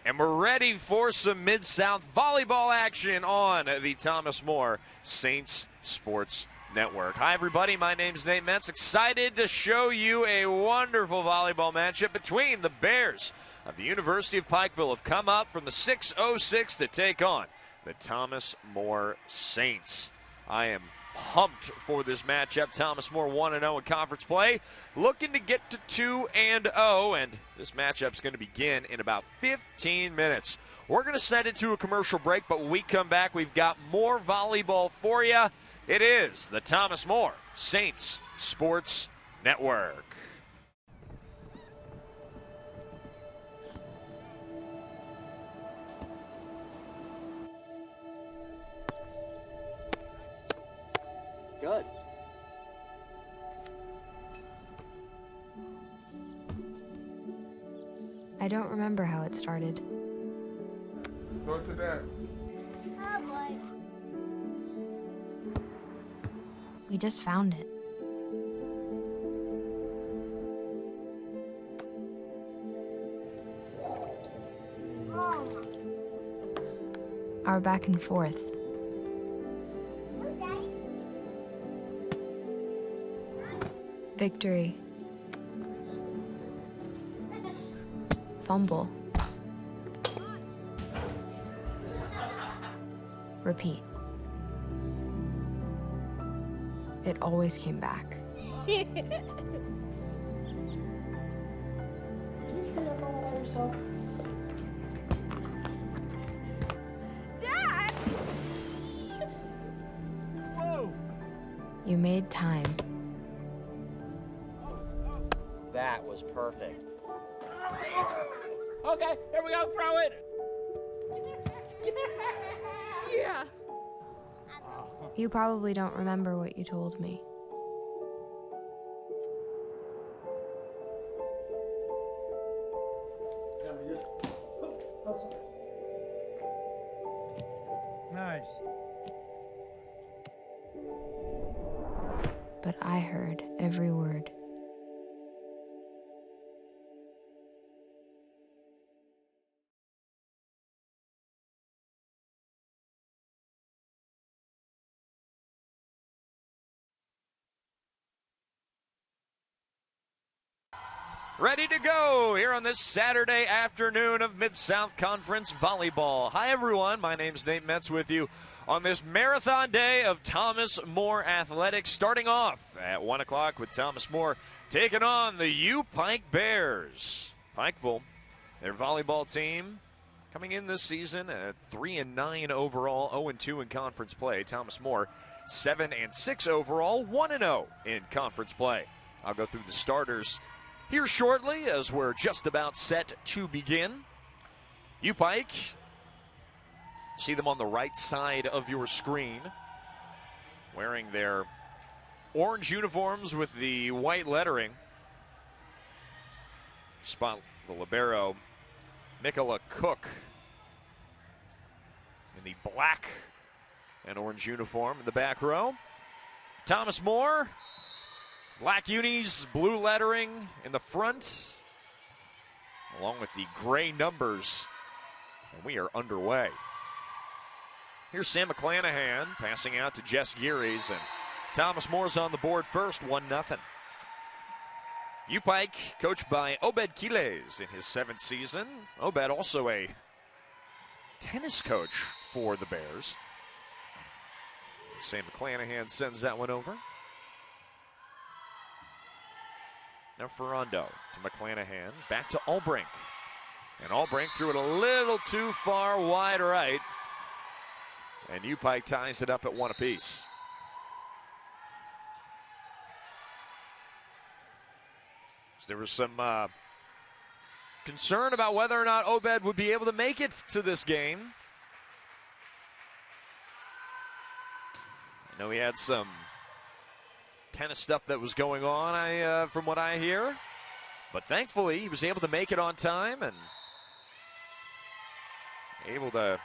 And we're ready for some Mid-South volleyball action on the Thomas More Saints Sports Network. Hi, everybody. My name's Nate Metz. Excited to show you a wonderful volleyball matchup between the Bears of the University of Pikeville have come up from the 606 to take on the Thomas More Saints. I am pumped for this matchup. Thomas More 1-0 in conference play, looking to get to 2-0, and this matchup's going to begin in about 15 minutes. We're going to send it to a commercial break, but when we come back, we've got more volleyball for you. It is the Thomas More Saints Sports Network. Good. I don't remember how it started. Go to that. Oh boy. We just found it. Oh. Our back and forth. No, Daddy. Victory. Fumble. Repeat. It always came back. You feel about yourself? Dad! Whoa! You made time. That was perfect. Okay, here we go, throw it! Yeah. You probably don't remember what you told me. Nice. But I heard every word. Ready to go here on this Saturday afternoon of Mid-South Conference Volleyball. Hi, everyone. My name's Nate Metz with you on this marathon day of Thomas More Athletics, starting off at 1 o'clock with Thomas More taking on the U Pike Bears. Pikeville, their volleyball team, coming in this season at 3-9 overall, 0-2 in conference play. Thomas More, 7-6 overall, 1-0 in conference play. I'll go through the starters here shortly as we're just about set to begin. U Pike, see them on the right side of your screen, wearing their orange uniforms with the white lettering. Spot the libero, Mikola Cook, in the black and orange uniform in the back row. Thomas More, black unis, blue lettering in the front, along with the gray numbers. And we are underway. Here's Sam McClanahan passing out to Jess Gearys, and Thomas Moore's on the board first, 1-0. U Pike, coached by Obed Quiles in his 7th season. Obed also a tennis coach for the Bears. Sam McClanahan sends that one over. Now Ferrando to McClanahan, back to Albrink. And Albrink threw it a little too far wide right. And U Pike ties it up at 1 apiece. So there was some concern about whether or not Obed would be able to make it to this game. I know he had some tennis stuff that was going on, from what I hear. But thankfully, he was able to make it on time and able to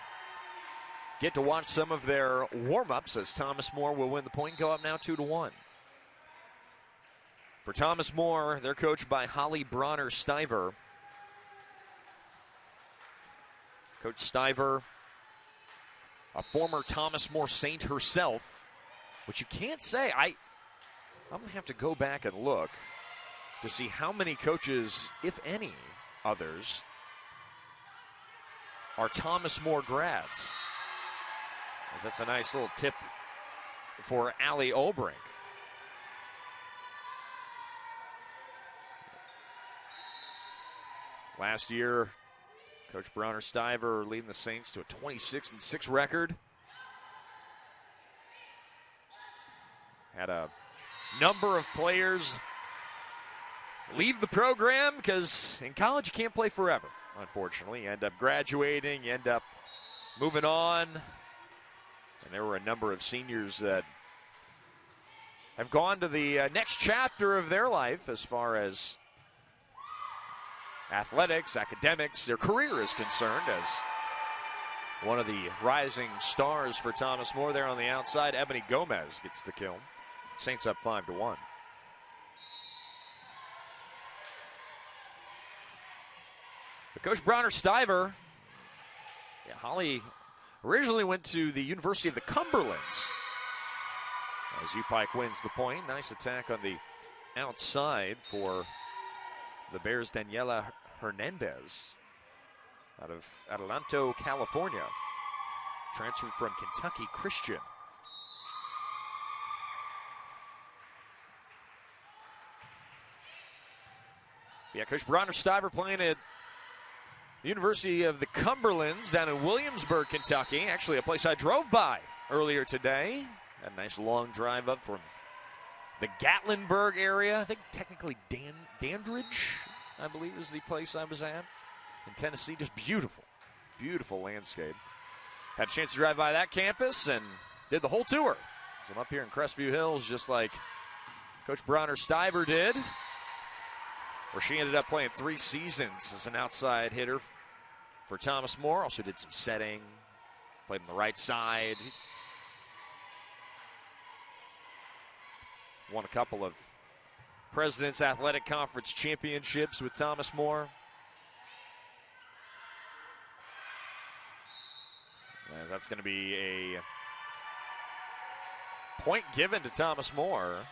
get to watch some of their warm-ups as Thomas More will win the point and go up now 2-1. For Thomas More, they're coached by Holly Bronner-Stiver. Coach Stiver, a former Thomas More Saint herself, which you can't say. I'm going to have to go back and look to see how many coaches, if any others, are Thomas More grads. As that's a nice little tip for Allie Olbrink. Last year, Coach Bronner Stiver leading the Saints to a 26-6 record. Had a number of players leave the program because in college you can't play forever, unfortunately. You end up graduating, you end up moving on. And there were a number of seniors that have gone to the next chapter of their life as far as athletics, academics, their career is concerned, as one of the rising stars for Thomas More there on the outside, Ebony Gomez, gets the kill. Saints up 5-1. But Coach Bronner Stiver, Holly originally went to the University of the Cumberlands. As UPike wins the point. Nice attack on the outside for the Bears' Daniela Hernandez out of Adelanto, California. Transferred from Kentucky Christian. Yeah, Coach Bronner Stiver playing at the University of the Cumberlands down in Williamsburg, Kentucky. Actually, a place I drove by earlier today. Had a nice long drive up from the Gatlinburg area. I think technically Dandridge, I believe, is the place I was at in Tennessee. Just beautiful, beautiful landscape. Had a chance to drive by that campus and did the whole tour. So I'm up here in Crestview Hills just like Coach Bronner Stiver did, where she ended up playing 3 seasons as an outside hitter for Thomas More. Also did some setting, played on the right side. Won a couple of President's Athletic Conference championships with Thomas More. As that's going to be a point given to Thomas More.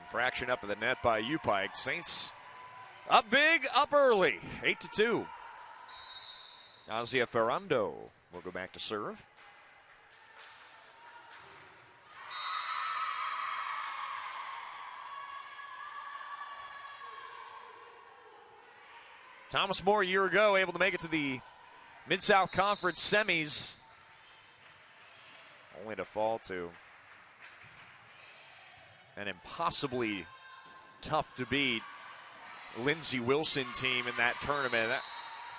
Infraction up in the net by UPike. Saints up big, up early, 8-2. Azia Ferrando will go back to serve. Thomas More a year ago able to make it to the Mid-South Conference semis, only to fall to an impossibly tough to beat Lindsey Wilson team in that tournament. That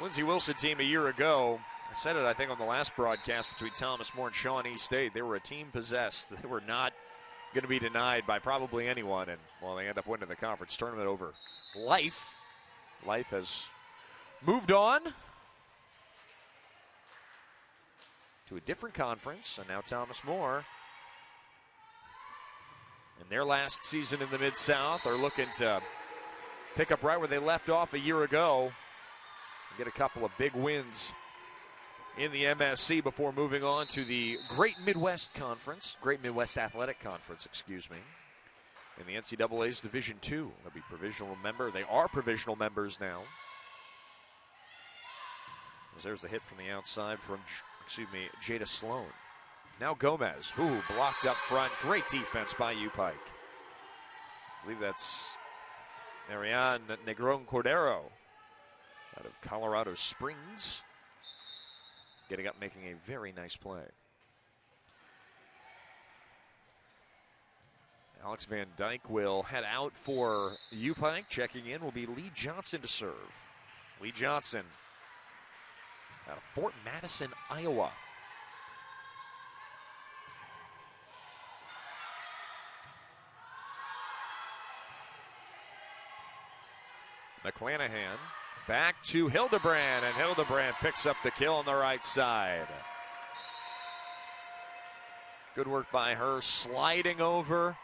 Lindsey Wilson team a year ago, I said it I think on the last broadcast between Thomas More and Shawnee State, they were a team possessed. They were not going to be denied by probably anyone, and well, they end up winning the conference tournament over Life. Life has moved on to a different conference, and now Thomas More, in their last season in the Mid-South, are looking to pick up right where they left off a year ago and get a couple of big wins in the MSC before moving on to the Great Midwest Conference, Great Midwest Athletic Conference, excuse me, in the NCAA's Division II. They'll be provisional member. They are provisional members now. There's the hit from the outside from, Jada Sloan. Now Gomez, blocked up front. Great defense by UPike. I believe that's Marianne Negron Cordero out of Colorado Springs. Getting up, making a very nice play. Alex Van Dyke will head out for UPike. Checking in will be Lee Johnson to serve. Lee Johnson out of Fort Madison, Iowa. McClanahan back to Hildebrand, and Hildebrand picks up the kill on the right side. Good work by her, sliding over,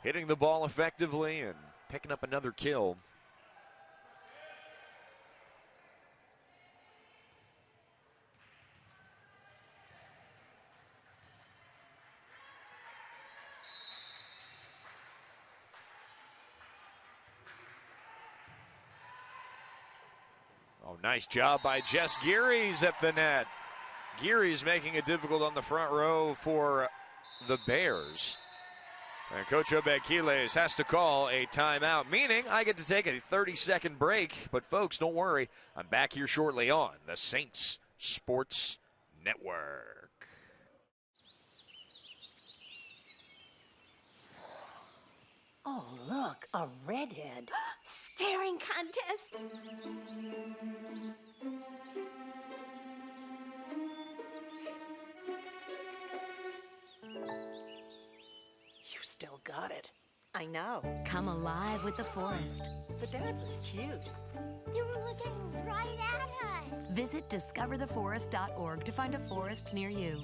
hitting the ball effectively, and picking up another kill. Oh, nice job by Jess Geary's at the net. Geary's making it difficult on the front row for the Bears. And Coach Obequiles has to call a timeout, meaning I get to take a 30-second break. But, folks, don't worry. I'm back here shortly on the Saints Sports Network. Oh, look, a redhead. Staring contest. You still got it. I know. Come alive with the forest. The dad was cute. You were looking right at us. Visit discovertheforest.org to find a forest near you.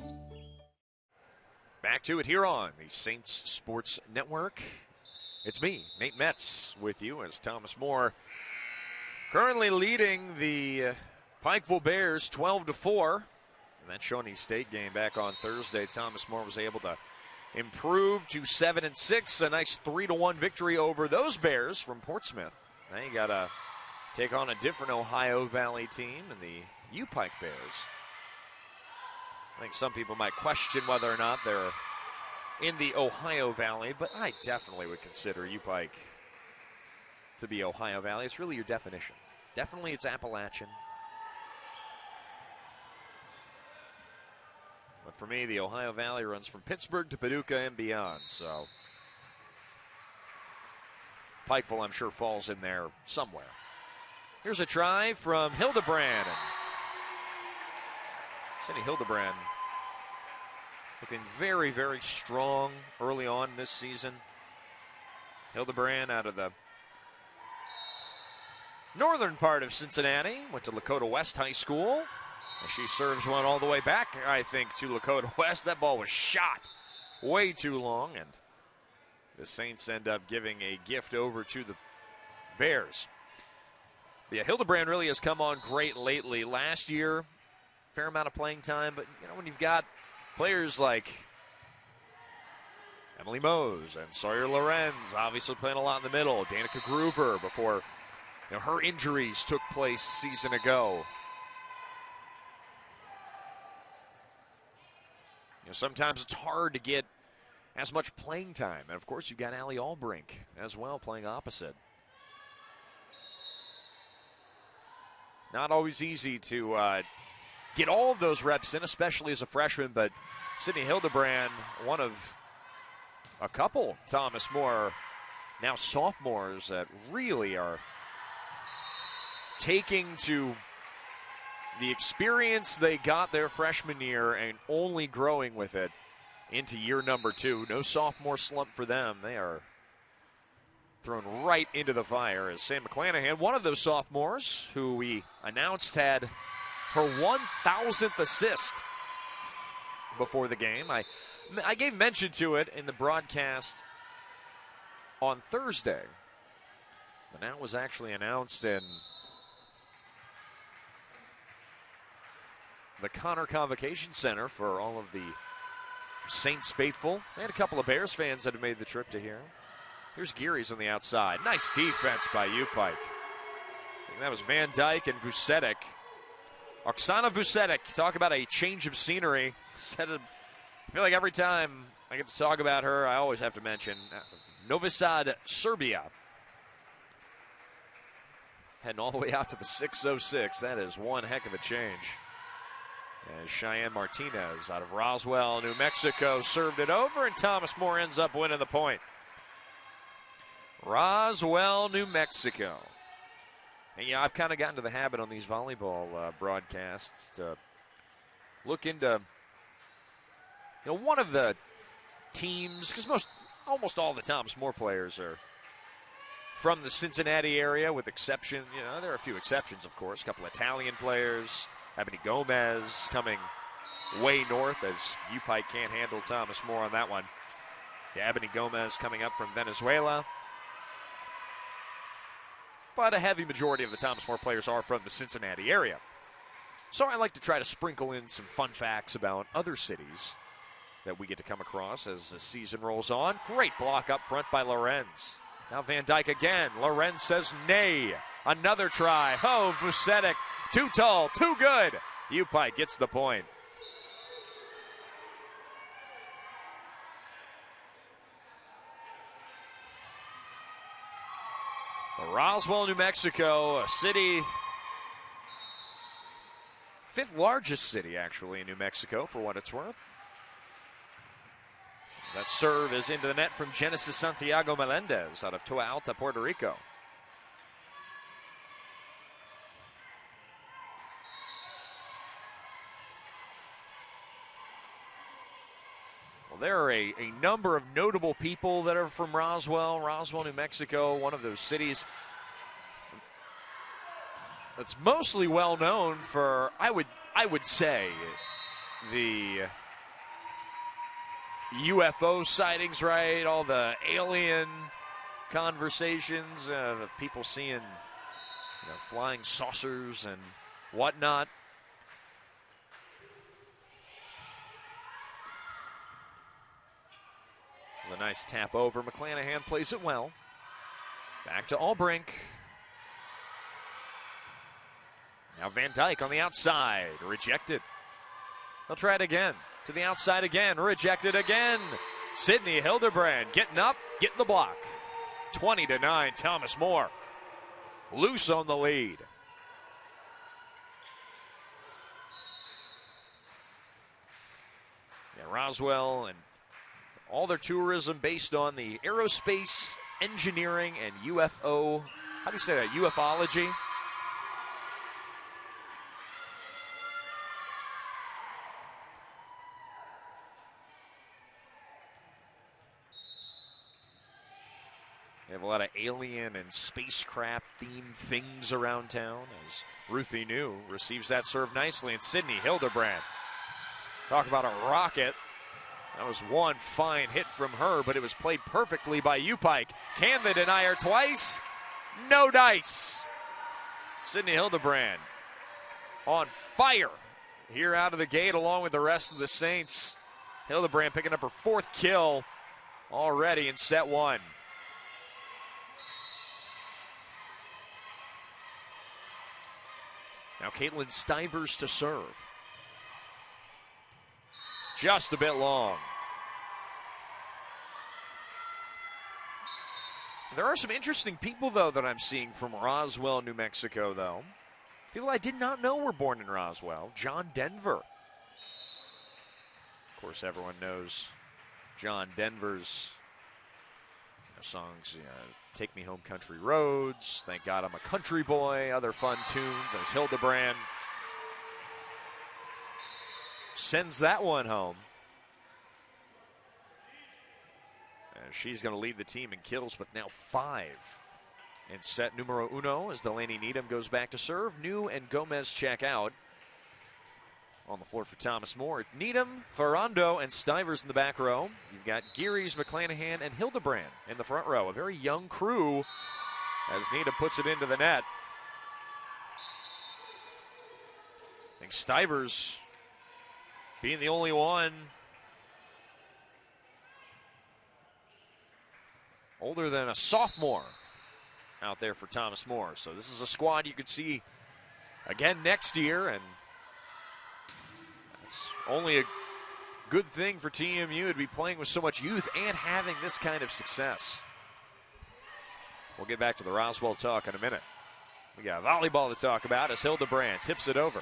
Back to it here on the Saints Sports Network. It's me, Nate Metz, with you as Thomas More currently leading the Pikeville Bears 12-4. In that Shawnee State game back on Thursday, Thomas More was able to improve to 7-6, a nice 3-1 victory over those Bears from Portsmouth. Now you got to take on a different Ohio Valley team in the U-Pike Bears. I think some people might question whether or not they're in the Ohio Valley, but I definitely would consider U-Pike to be Ohio Valley. It's really your definition. Definitely it's Appalachian. But for me, the Ohio Valley runs from Pittsburgh to Paducah and beyond, so Pikeville, I'm sure, falls in there somewhere. Here's a try from Hildebrand. Cindy Hildebrand looking very, very strong early on this season. Hildebrand out of the northern part of Cincinnati, went to Lakota West High School. And she serves one all the way back, I think, to Lakota West. That ball was shot way too long, and the Saints end up giving a gift over to the Bears. Yeah, Hildebrand really has come on great lately. Last year, fair amount of playing time, but you know, when you've got players like Emily Mose and Sawyer Lorenz obviously playing a lot in the middle, Danica Groover before her injuries took place a season ago. Sometimes it's hard to get as much playing time. And, of course, you've got Allie Albrink as well playing opposite. Not always easy to get all of those reps in, especially as a freshman. But Sydney Hildebrand, one of a couple Thomas More, now sophomores, that really are taking to the experience they got their freshman year and only growing with it into year number 2. No sophomore slump for them. They are thrown right into the fire as Sam McClanahan, one of those sophomores who we announced had her 1,000th assist before the game. I gave mention to it in the broadcast on Thursday, but now it was actually announced in the Connor Convocation Center for all of the Saints faithful. They had a couple of Bears fans that have made the trip to here. Here's Geary's on the outside. Nice defense by U-Pike. That was Van Dyke and Vucetic. Oksana Vucetic, talk about a change of scenery. I feel like every time I get to talk about her, I always have to mention Novi Sad, Serbia. Heading all the way out to the 606. That is one heck of a change. As Cheyenne Martinez out of Roswell, New Mexico, served it over, and Thomas More ends up winning the point. Roswell, New Mexico. And yeah, I've kind of gotten to the habit on these volleyball broadcasts to look into one of the teams, because almost all the Thomas More players are from the Cincinnati area, with exception, there are a few exceptions, of course. A couple Italian players. Ebony Gomez coming way north, as U-Pike can't handle Thomas More on that one. Yeah, Ebony Gomez coming up from Venezuela. But a heavy majority of the Thomas More players are from the Cincinnati area. So I like to try to sprinkle in some fun facts about other cities that we get to come across as the season rolls on. Great block up front by Lorenz. Now Van Dyke again. Lorenz says nay. Another try. Oh, Vucetic. Too tall, too good. U-Pike gets the point. Roswell, New Mexico, a city, fifth largest city actually in New Mexico for what it's worth. That serve is into the net from Genesis Santiago Melendez out of Toa Alta, Puerto Rico. Well, there are a number of notable people that are from Roswell, New Mexico, one of those cities that's mostly well known for, I would say, the UFO sightings, right? All the alien conversations of people seeing flying saucers and whatnot. A nice tap over. McClanahan plays it well. Back to Albrink. Now Van Dyke on the outside. Rejected. They'll try it again. To the outside again. Rejected again. Sydney Hildebrand getting up, getting the block. 20-9, Thomas More. Loose on the lead. Yeah, Roswell and all their tourism based on the aerospace, engineering, and UFO. How do you say that? Ufology? They have a lot of alien and spacecraft themed things around town as Ruthie New receives that serve nicely. And Sydney Hildebrand. Talk about a rocket. That was one fine hit from her, but it was played perfectly by U-Pike. Can they deny her twice? No dice. Sydney Hildebrand on fire here out of the gate along with the rest of the Saints. Hildebrand picking up her fourth kill already in set one. Now Caitlin Stivers to serve. Just a bit long. There are some interesting people, though, that I'm seeing from Roswell, New Mexico, though. People I did not know were born in Roswell. John Denver. Of course, everyone knows John Denver's songs, Take Me Home Country Roads, Thank God I'm a Country Boy, other fun tunes as Hildebrand sends that one home. And she's going to lead the team in kills with now 5 in set numero uno as Delaney Needham goes back to serve. New and Gomez check out. On the floor for Thomas More, it's Needham, Ferrando, and Stivers in the back row. You've got Gearys, McClanahan, and Hildebrand in the front row. A very young crew as Needham puts it into the net. I think Stivers being the only one older than a sophomore out there for Thomas More. So this is a squad you could see again next year, and it's only a good thing for TMU to be playing with so much youth and having this kind of success. We'll get back to the Roswell talk in a minute. We got volleyball to talk about as Hildebrand tips it over.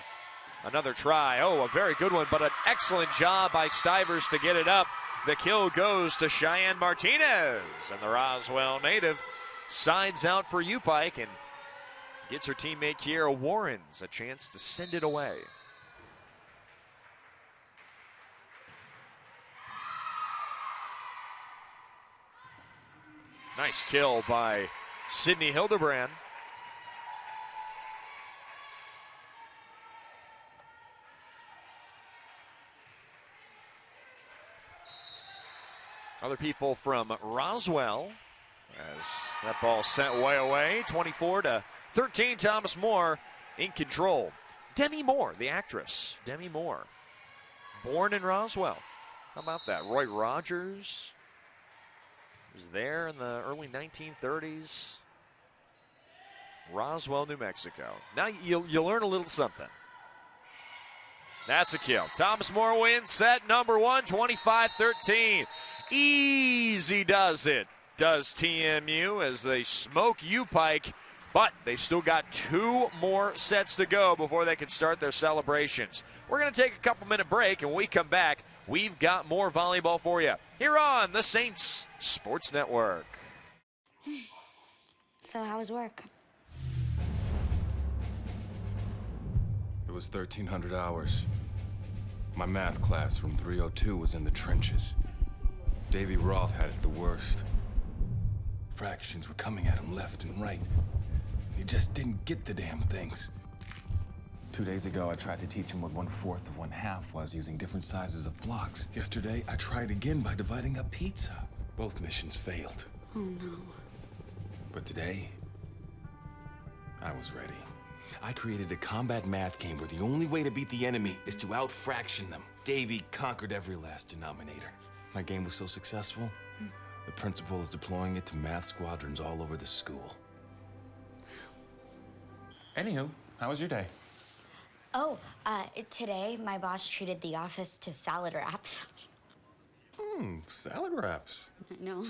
Another try. Oh, a very good one, but an excellent job by Stivers to get it up. The kill goes to Cheyenne Martinez, and the Roswell native sides out for U-Pike and gets her teammate Kiera Warrens a chance to send it away. Nice kill by Sydney Hildebrand. Other people from Roswell as that ball sent way away. 24-13, Thomas More in control. Demi Moore, the actress. Demi Moore, born in Roswell. How about that? Roy Rogers was there in the early 1930s. Roswell, New Mexico. Now you'll learn a little something. That's a kill. Thomas More wins set number 1, 25-13. Easy does it, does TMU as they smoke U-Pike, but they still got 2 more sets to go before they can start their celebrations. We're going to take a couple-minute break, and when we come back, we've got more volleyball for you here on the Saints Sports Network. So how was work? It was 1,300 hours. My math class from 302 was in the trenches. Davy Roth had it the worst. Fractions were coming at him left and right. He just didn't get the damn things. 2 days ago, I tried to teach him what 1/4 of 1/2 was using different sizes of blocks. Yesterday, I tried again by dividing up pizza. Both missions failed. Oh no. But today, I was ready. I created a combat math game where the only way to beat the enemy is to out-fraction them. Davy conquered every last denominator. My game was so successful, the principal is deploying it to math squadrons all over the school. Anywho, how was your day? Oh, today my boss treated the office to salad wraps. Salad wraps. I know.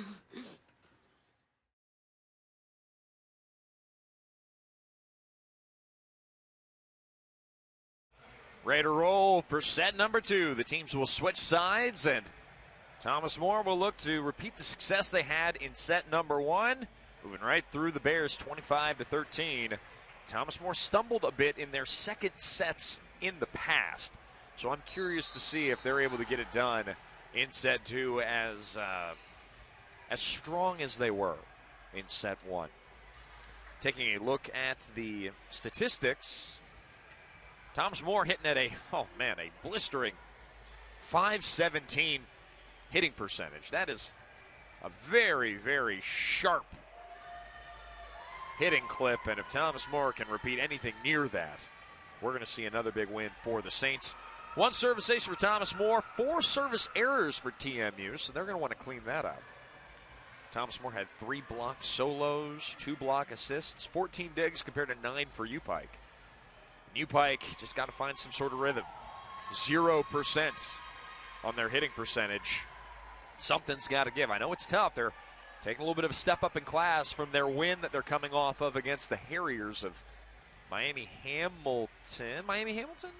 Ready to roll for set number 2. The teams will switch sides, and Thomas More will look to repeat the success they had in set number 1, moving right through the Bears 25-13. Thomas More stumbled a bit in their second sets in the past, so I'm curious to see if they're able to get it done in set 2 as strong as they were in set 1. Taking a look at the statistics, Thomas More hitting at a blistering .517 hitting percentage. That is a very, very sharp hitting clip, and if Thomas More can repeat anything near that, we're going to see another big win for the Saints. 1 service ace for Thomas More, 4 service errors for TMU, so they're going to want to clean that up. Thomas More had 3 block solos, 2 block assists, 14 digs compared to 9 for U-Pike. U-Pike just got to find some sort of rhythm. 0% on their hitting percentage. Something's got to give. I know it's tough. They're taking a little bit of a step up in class from their win that they're coming off of against the Harriers of Miami Hamilton. Miami Hamilton?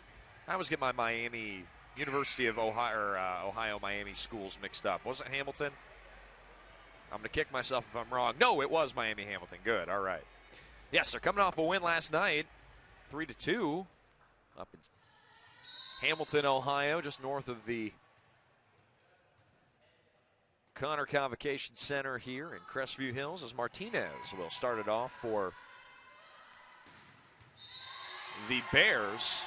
I always get my Miami, University of Ohio, Miami schools mixed up. Was it Hamilton? I'm going to kick myself if I'm wrong. No, it was Miami Hamilton. Good, all right. Yes, they're coming off a win last night, 3-2, up in Hamilton, Ohio, just north of the Connor Convocation Center here in Crestview Hills, as Martinez will start it off for the Bears.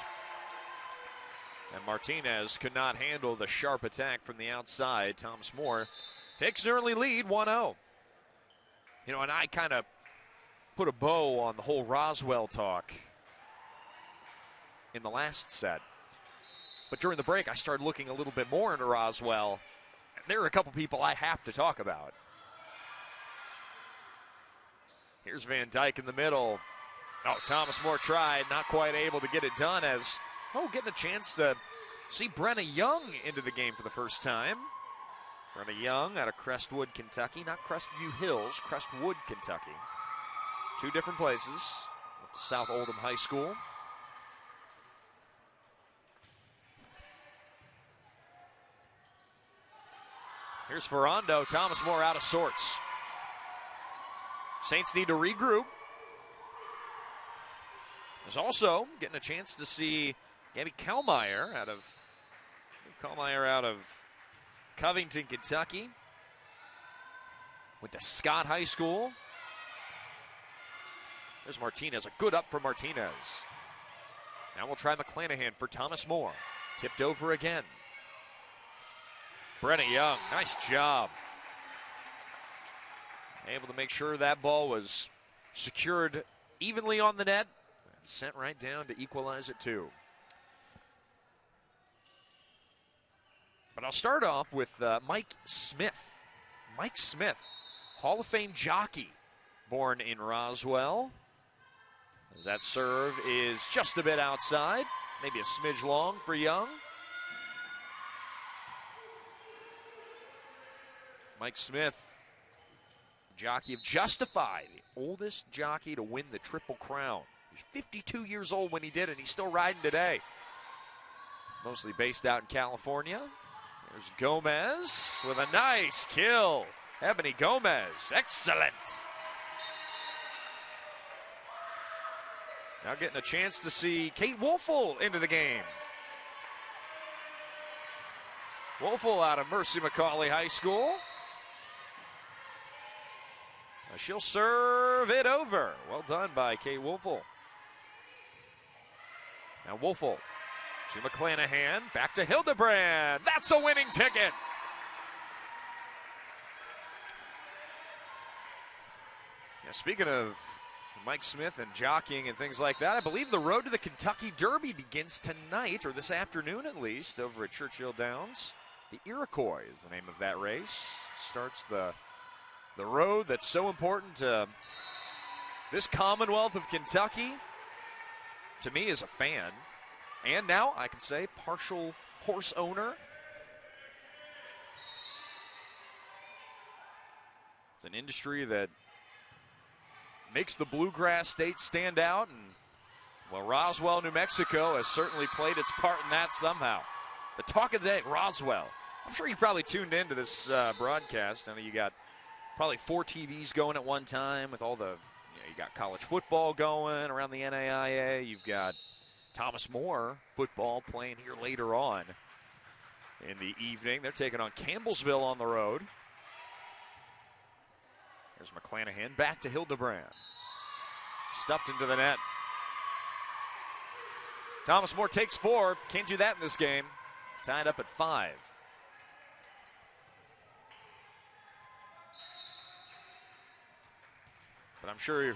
And Martinez could not handle the sharp attack from the outside. Thomas More takes an early lead, 1-0. You know, and I kind of put a bow on the whole Roswell talk in the last set. But during the break, I started looking a little bit more into Roswell. And there are a couple people I have to talk about. Here's Van Dyke in the middle. Oh, Thomas More tried, not quite able to get it done as, getting a chance to see Brenna Young into the game for the first time. Brenna Young out of Crestwood, Kentucky. Not Crestview Hills, Crestwood, Kentucky. 2 different places. South Oldham High School. Here's Ferrando. Thomas More out of sorts. Saints need to regroup. There's also getting a chance to see Gabby Kallmeyer out of Covington, Kentucky. Went to Scott High School. There's Martinez. A good up for Martinez. Now we'll try McClanahan for Thomas More. Tipped over again. Brenna Young, nice job. Able to make sure that ball was secured evenly on the net and sent right down to equalize it too. But I'll start off with Mike Smith. Mike Smith, Hall of Fame jockey, born in Roswell. As that serve is just a bit outside, maybe a smidge long for Young. Mike Smith, jockey of Justify, the oldest jockey to win the Triple Crown. He was 52 years old when he did it. He's still riding today. Mostly based out in California. There's Gomez with a nice kill. Ebony Gomez, excellent. Now getting a chance to see Kate Wolfel into the game. Wolfel out of Mercy McCauley High School. Now she'll serve it over. Well done by Kate Wolfel. Now Wolfel to McClanahan, back to Hildebrand. That's a winning ticket. Yeah, speaking of Mike Smith and jockeying and things like that, I believe the road to the Kentucky Derby begins tonight, or this afternoon at least, over at Churchill Downs. The Iroquois is the name of that race. Starts the road that's so important to this Commonwealth of Kentucky. To me, as a fan, and now I can say partial horse owner. It's an industry that makes the bluegrass state stand out, and well, Roswell, New Mexico has certainly played its part in that somehow. The talk of the day, Roswell. I'm sure you probably tuned into this broadcast. I know you got probably 4 TVs going at one time with all the, you got college football going around the NAIA. You've got Thomas More football playing here later on in the evening. They're taking on Campbellsville on the road. There's McClanahan back to Hildebrand. Stuffed into the net. Thomas More takes 4. Can't do that in this game. It's tied up at 5. But I'm sure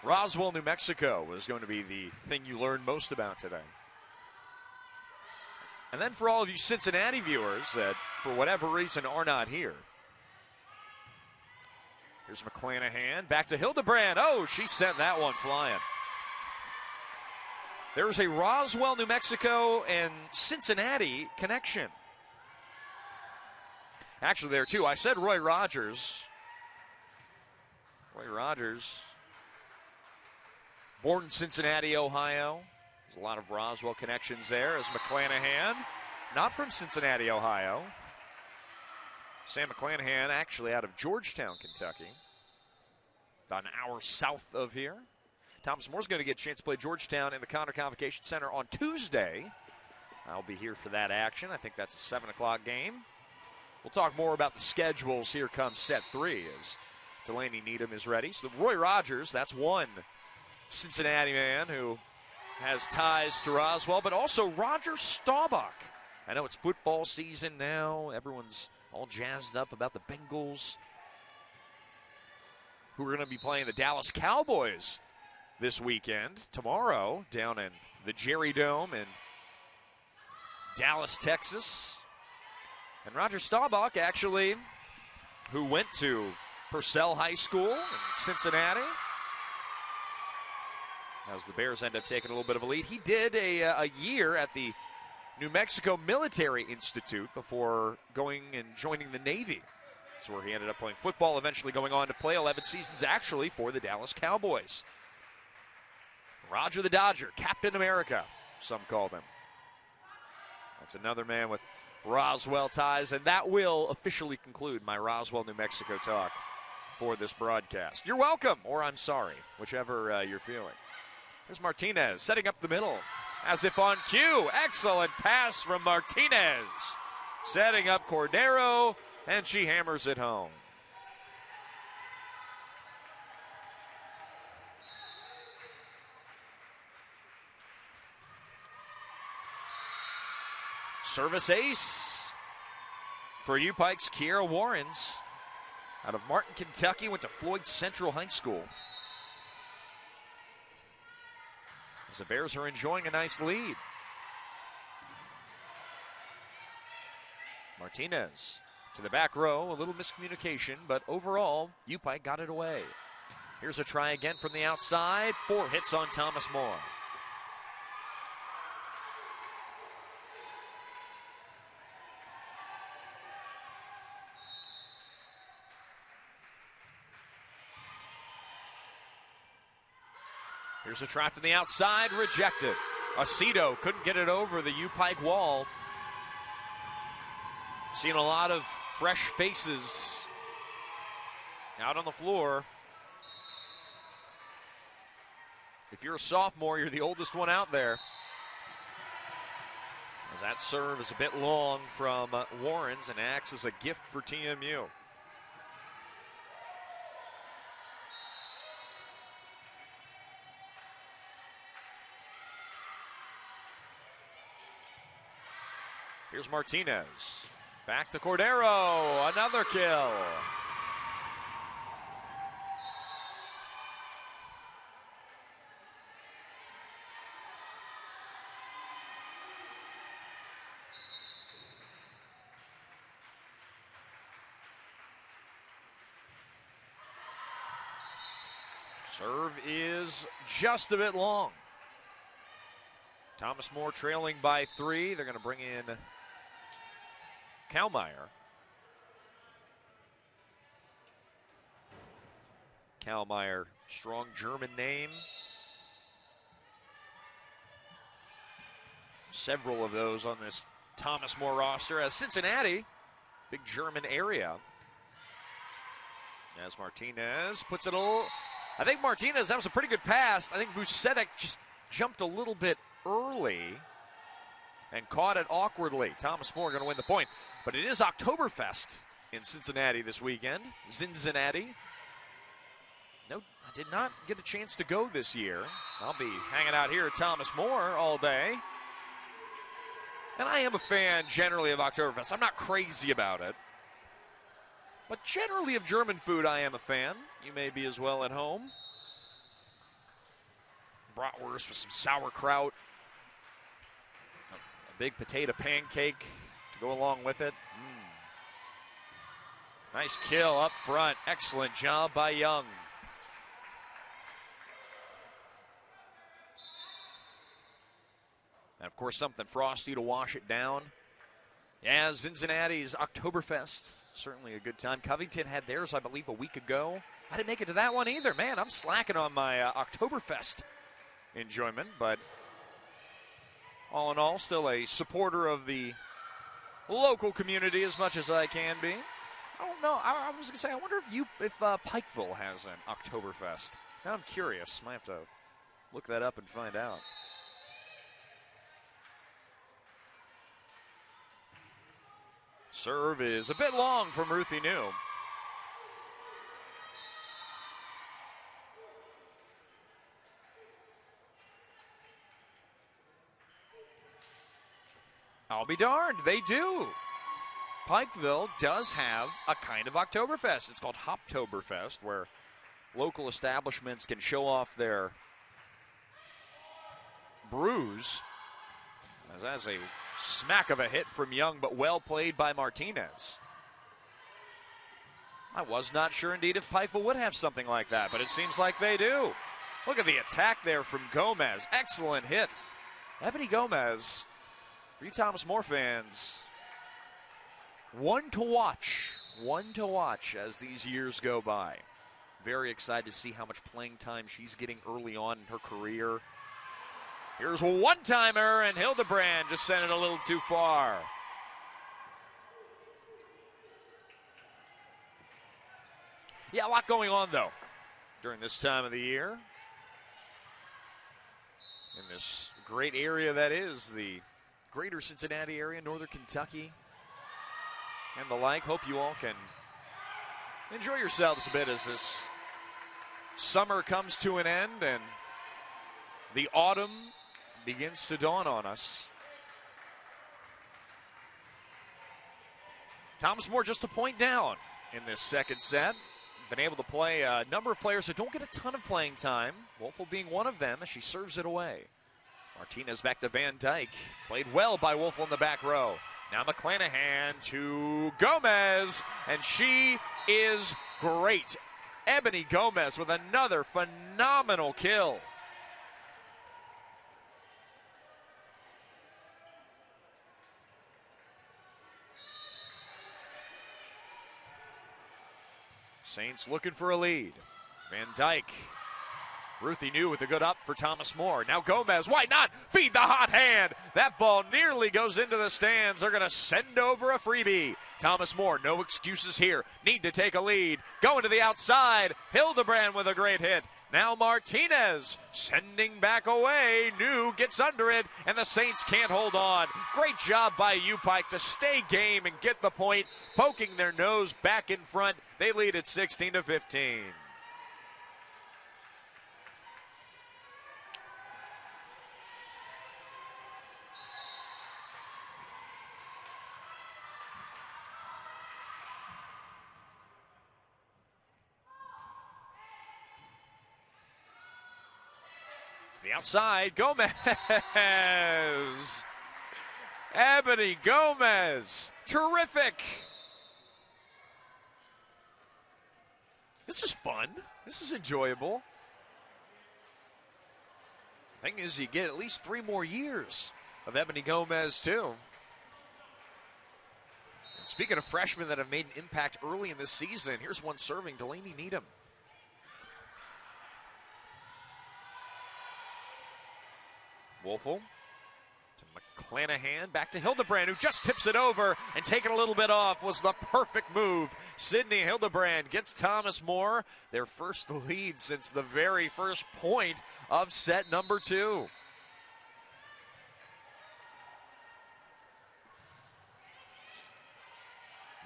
Roswell, New Mexico was going to be the thing you learned most about today. And then for all of you Cincinnati viewers that, for whatever reason, are not here, here's McClanahan, back to Hildebrand. Oh, she sent that one flying. There's a Roswell, New Mexico and Cincinnati connection. Actually, there too. I said Roy Rogers. Roy Rogers, born in Cincinnati, Ohio. There's a lot of Roswell connections there. As McClanahan, not from Cincinnati, Ohio. Sam McClanahan actually out of Georgetown, Kentucky. About an hour south of here. Thomas Moore's going to get a chance to play Georgetown in the Connor Convocation Center on Tuesday. I'll be here for that action. I think that's a 7 o'clock game. We'll talk more about the schedules. Here comes set 3 as Delaney Needham is ready. So Roy Rogers, that's one Cincinnati man who has ties to Roswell, but also Roger Staubach. I know it's football season now. Everyone's all jazzed up about the Bengals, who are going to be playing the Dallas Cowboys this weekend. Tomorrow, down in the Jerry Dome in Dallas, Texas. And Roger Staubach, actually, who went to Purcell High School in Cincinnati, as the Bears end up taking a little bit of a lead. He did a year at the New Mexico Military Institute before going and joining the Navy. That's where he ended up playing football, eventually going on to play 11 seasons actually for the Dallas Cowboys. Roger the Dodger, Captain America, some call him. That's another man with Roswell ties, and that will officially conclude my Roswell, New Mexico talk for this broadcast. You're welcome, or I'm sorry, whichever you're feeling. There's Martinez setting up the middle, as if on cue. Excellent pass from Martinez. Setting up Cordero, and she hammers it home. Service ace for U-Pike's Kiera Warrens. Out of Martin, Kentucky, went to Floyd Central High School. As the Bears are enjoying a nice lead. Martinez to the back row, a little miscommunication, but overall, U-Pike got it away. Here's a try again from the outside. 4 hits on Thomas More. Here's a try from the outside, rejected. Aceto couldn't get it over the U-Pike wall. Seen a lot of fresh faces out on the floor. If you're a sophomore, you're the oldest one out there. As that serve is a bit long from Warrens and acts as a gift for TMU. Here's Martinez. Back to Cordero. Another kill. Serve is just a bit long. Thomas More trailing by 3. They're going to bring in Kalmeyer. Kalmeyer, strong German name. Several of those on this Thomas More roster. As Cincinnati, big German area. As Martinez puts it a little. I think Martinez, that was a pretty good pass. I think Vucetic just jumped a little bit early and caught it awkwardly. Thomas More going to win the point. But it is Oktoberfest in Cincinnati this weekend. Cincinnati. No, I did not get a chance to go this year. I'll be hanging out here at Thomas More all day. And I am a fan generally of Oktoberfest. I'm not crazy about it. But generally of German food, I am a fan. You may be as well at home. Bratwurst with some sauerkraut. A big potato pancake to go along with it. Nice kill up front. Excellent job by Young. And, of course, something frosty to wash it down. Yeah, Cincinnati's Oktoberfest, certainly a good time. Covington had theirs, I believe, a week ago. I didn't make it to that one either. Man, I'm slacking on my Oktoberfest enjoyment, but all in all, still a supporter of the local community as much as I can be. I don't know. I was going to say, I wonder if Pikeville has an Oktoberfest. Now I'm curious. Might have to look that up and find out. Serve is a bit long from Ruthie New. I'll be darned, they do. Pikeville does have a kind of Oktoberfest. It's called Hoptoberfest, where local establishments can show off their brews. As that's a smack of a hit from Young, but well played by Martinez. I was not sure indeed if Pikeville would have something like that, but it seems like they do. Look at the attack there from Gomez. Excellent hit. Ebony Gomez, for you Thomas More fans, one to watch as these years go by. Very excited to see how much playing time she's getting early on in her career. Here's a one-timer, and Hildebrand just sent it a little too far. Yeah, a lot going on, though, during this time of the year. In this great area that is the greater Cincinnati area, northern Kentucky, and the like. Hope you all can enjoy yourselves a bit as this summer comes to an end and the autumn begins to dawn on us. Thomas More just a point down in this second set. Been able to play a number of players that don't get a ton of playing time. Wolfel being one of them as she serves it away. Martinez back to Van Dyke. Played well by Wolfel in the back row. Now McClanahan to Gomez, and she is great. Ebony Gomez with another phenomenal kill. Saints looking for a lead. Van Dyke. Ruthie New with a good up for Thomas More. Now Gomez, why not feed the hot hand? That ball nearly goes into the stands. They're going to send over a freebie. Thomas More, no excuses here. Need to take a lead. Going to the outside. Hildebrand with a great hit. Now Martinez sending back away. New gets under it, and the Saints can't hold on. Great job by U-Pike to stay game and get the point, poking their nose back in front. They lead at 16-15. To the outside, Gomez. Ebony Gomez. Terrific. This is fun. This is enjoyable. Thing is, you get at least 3 more years of Ebony Gomez, too. And speaking of freshmen that have made an impact early in this season, here's one serving, Delaney Needham. Wolfel to McClanahan, back to Hildebrand, who just tips it over, and taking a little bit off was the perfect move. Sydney Hildebrand gets Thomas More their first lead since the very first point of set number 2.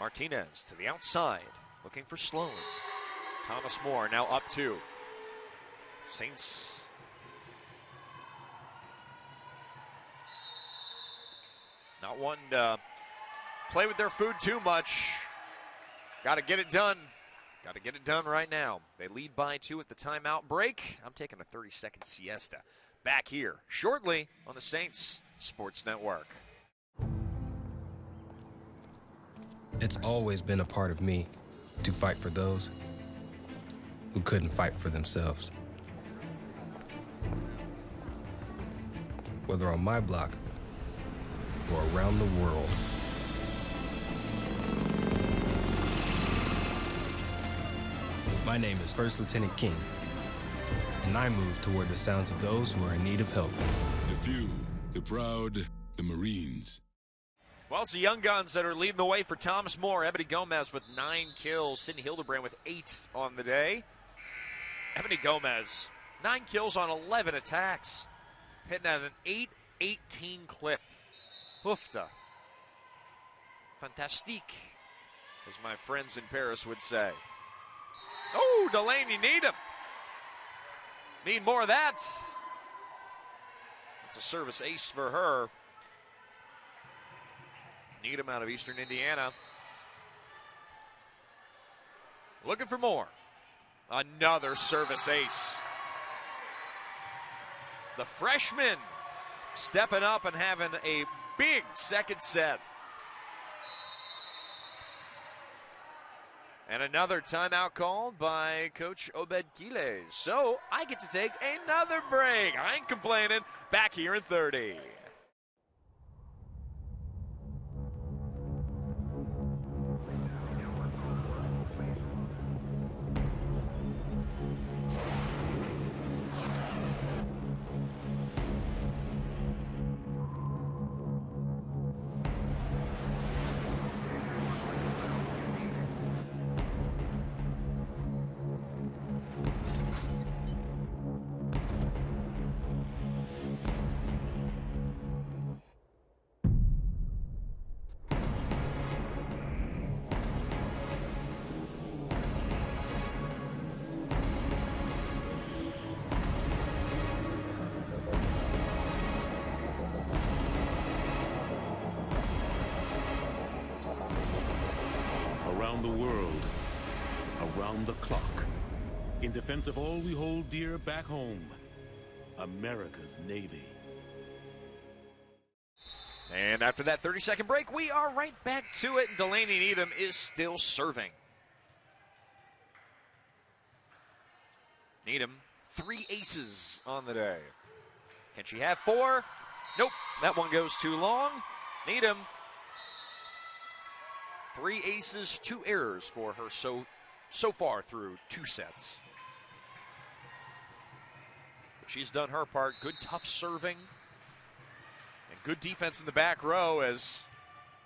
Martinez to the outside, looking for Sloan. Thomas More now up 2. Saints not wanting to play with their food too much. Got to get it done. Got to get it done right now. They lead by 2 at the timeout break. I'm taking a 30-second siesta. Back here shortly on the Saints Sports Network. It's always been a part of me to fight for those who couldn't fight for themselves. Whether on my block or around the world. My name is First Lieutenant King, and I move toward the sounds of those who are in need of help. The few, the proud, the Marines. Well, it's the Young Guns that are leading the way for Thomas More. Ebony Gomez with 9 kills. Sydney Hildebrand with 8 on the day. Ebony Gomez, 9 kills on 11 attacks. Hitting at an 8-18 clip. Hoofda. Fantastique, as my friends in Paris would say. Oh, Delaney Needham. Need more of that. It's a service ace for her. Needham out of Eastern Indiana. Looking for more. Another service ace. The freshman stepping up and having a big second set. And another timeout called by Coach Obed Quiles. So I get to take another break. I ain't complaining. Back here in 30. Around the world, around the clock, in defense of all we hold dear back home, America's Navy. And after that 30-second break, we are right back to it. Delaney Needham is still serving. Needham, 3 aces on the day. Can she have 4? Nope, that one goes too long. Needham, 3 aces, 2 errors for her so far through 2 sets. But she's done her part. Good tough serving and good defense in the back row has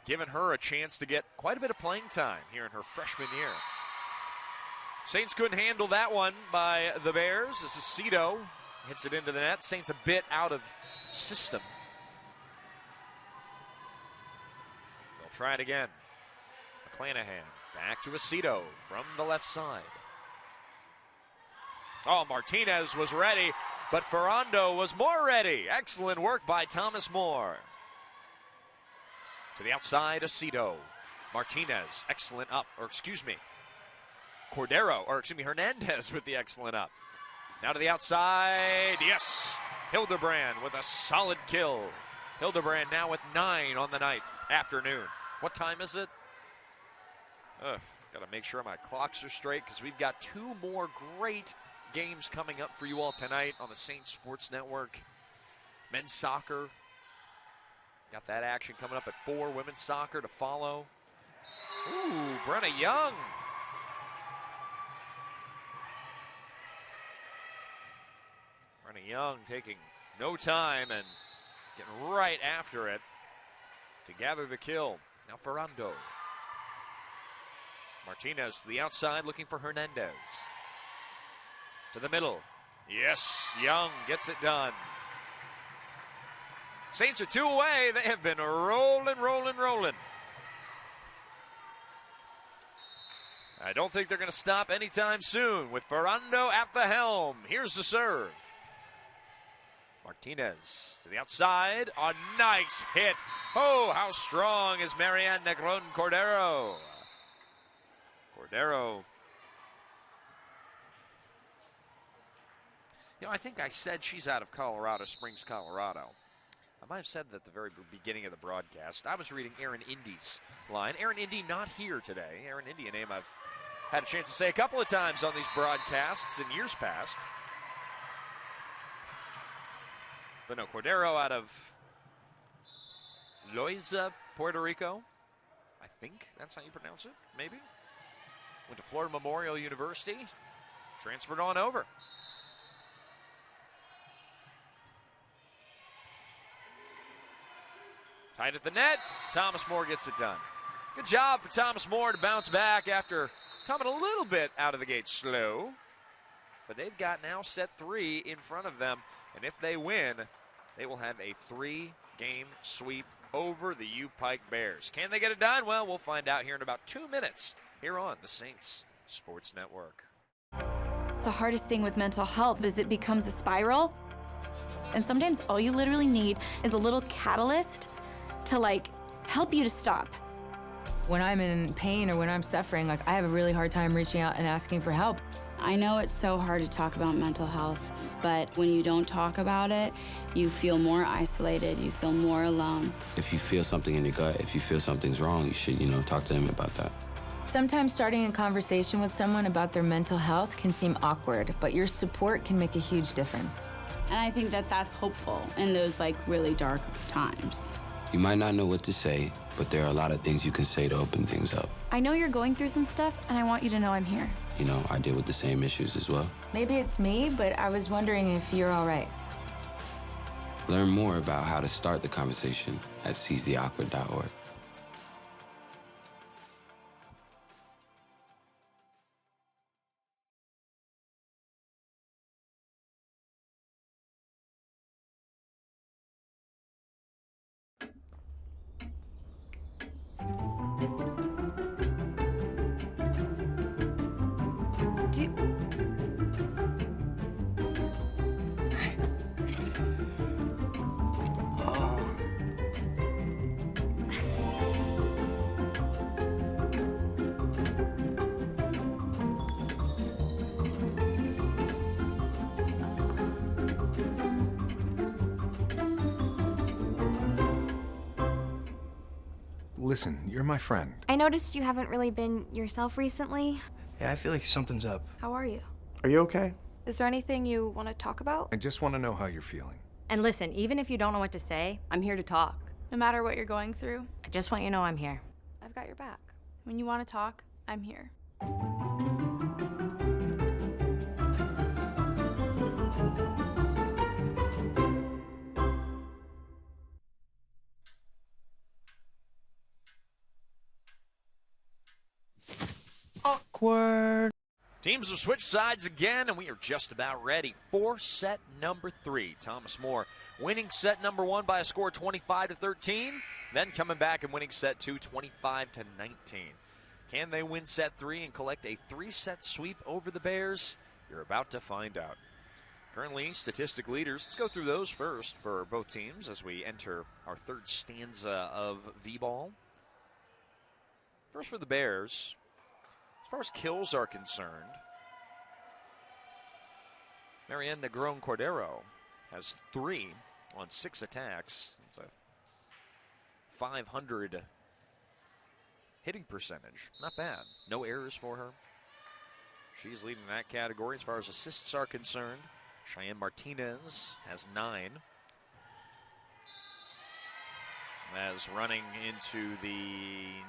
given her a chance to get quite a bit of playing time here in her freshman year. Saints couldn't handle that one by the Bears. This is Cito. Hits it into the net. Saints a bit out of system. They'll try it again. McClanahan back to Aceto from the left side. Oh, Martinez was ready, but Ferrando was more ready. Excellent work by Thomas More. To the outside, Aceto. Martinez, excellent up, Hernandez with the excellent up. Now to the outside, yes! Hildebrand with a solid kill. Hildebrand now with 9 on the night, afternoon. What time is it? Gotta make sure my clocks are straight because we've got 2 more great games coming up for you all tonight on the Saints Sports Network. Men's soccer. Got that action coming up at 4. Women's soccer to follow. Ooh, Brenna Young. Brenna Young taking no time and getting right after it to gather the kill. Now Ferrando. Martinez to the outside looking for Hernandez. To the middle. Yes, Young gets it done. Saints are 2 away. They have been rolling. I don't think they're going to stop anytime soon with Ferrando at the helm. Here's the serve. Martinez to the outside. A nice hit. Oh, how strong is Marianne Negron Cordero. Cordero. You know, I think I said she's out of Colorado Springs, Colorado. I might have said that at the very beginning of the broadcast. I was reading Erin Indy's line. Erin Indy not here today. Erin Indy, a name I've had a chance to say a couple of times on these broadcasts in years past. But no, Cordero out of Loiza, Puerto Rico. I think that's how you pronounce it, maybe. Went to Florida Memorial University. Transferred on over. Tight at the net. Thomas More gets it done. Good job for Thomas More to bounce back after coming a little bit out of the gate slow. But they've got now set 3 in front of them. And if they win, they will have a 3-game sweep over the U-Pike Bears. Can they get it done? Well, we'll find out here in about 2 minutes here on the Saints Sports Network. The hardest thing with mental health is it becomes a spiral. And sometimes all you literally need is a little catalyst to help you to stop. When I'm in pain or when I'm suffering, I have a really hard time reaching out and asking for help. I know it's so hard to talk about mental health, but when you don't talk about it, you feel more isolated, you feel more alone. If you feel something in your gut, if you feel something's wrong, you should, talk to them about that. Sometimes starting a conversation with someone about their mental health can seem awkward, but your support can make a huge difference. And I think that that's hopeful in those really dark times. You might not know what to say, but there are a lot of things you can say to open things up. I know you're going through some stuff, and I want you to know I'm here. I deal with the same issues as well. Maybe it's me, but I was wondering if you're all right. Learn more about how to start the conversation at seizetheawkward.org. Listen, you're my friend. I noticed you haven't really been yourself recently. Yeah, I feel like something's up. How are you? Are you okay? Is there anything you want to talk about? I just want to know how you're feeling. And listen, even if you don't know what to say, I'm here to talk. No matter what you're going through, I just want you to know I'm here. I've got your back. When you want to talk, I'm here. Awkward. Teams have switched sides again, and we are just about ready for set number 3. Thomas More winning set number 1 by a score 25-13, then coming back and winning set 2 25-19. Can they win set 3 and collect a 3-set sweep over the Bears? You're about to find out. Currently, statistic leaders. Let's go through those first for both teams as we enter our third stanza of V-ball. First for the Bears. As far as kills are concerned, Marianne Negron Cordero has 3 on 6 attacks. It's a 500 hitting percentage. Not bad. No errors for her. She's leading that category. As far as assists are concerned, Cheyenne Martinez has 9. As running into the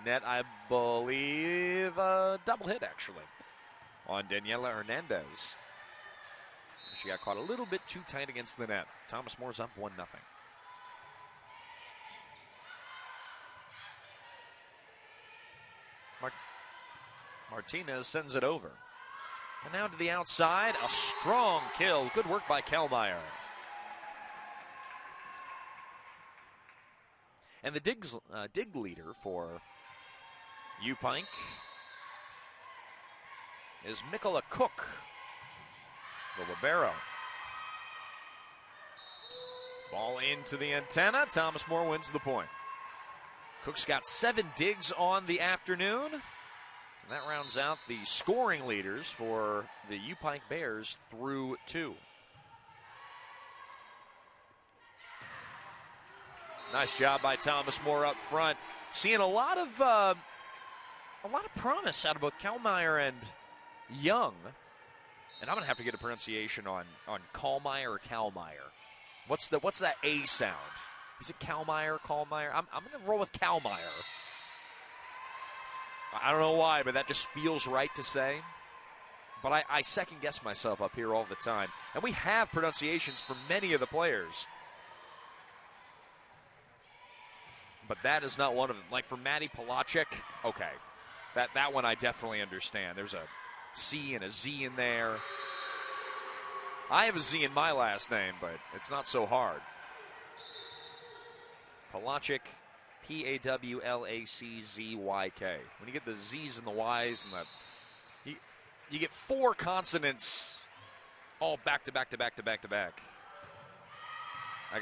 net, I believe, a double hit, actually, on Daniela Hernandez. She got caught a little bit too tight against the net. Thomas More's up 1-0. Martinez sends it over. And now to the outside, a strong kill. Good work by Kellmeyer. And the dig leader for U-Pike is Mikola Cook, the libero. Ball into the antenna. Thomas More wins the point. Cook's got 7 digs on the afternoon. And that rounds out the scoring leaders for the U-Pike Bears through 2. Nice job by Thomas More up front. Seeing a lot of promise out of both Kellmeyer and Young. And I'm gonna have to get a pronunciation on Kallmeyer or Kalmeyer. What's that A sound? Is it Kalmeyer, Kallmeyer? I'm gonna roll with Kalmeyer. I don't know why, but that just feels right to say. But I second guess myself up here all the time. And we have pronunciations for many of the players. But that is not one of them. Like for Maddie Polacek, okay. That one I definitely understand. There's a C and a Z in there. I have a Z in my last name, but it's not so hard. Polacek, Pawlacczyk. When you get the Z's and the Y's and you get 4 consonants all back to back to back to back to back.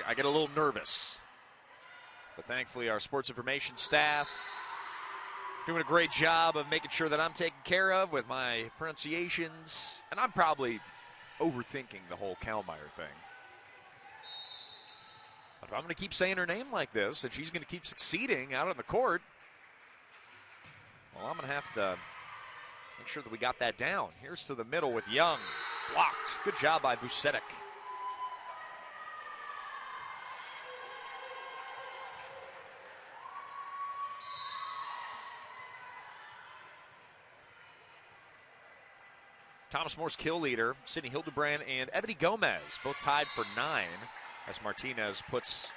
I get a little nervous. But thankfully, our sports information staff doing a great job of making sure that I'm taken care of with my pronunciations. And I'm probably overthinking the whole Kalmeyer thing. But if I'm going to keep saying her name like this, and she's going to keep succeeding out on the court, well, I'm going to have to make sure that we got that down. Here's to the middle with Young. Blocked. Good job by Vucetic. Thomas More's kill leader, Sydney Hildebrand and Ebony Gomez, both tied for 9 as Martinez puts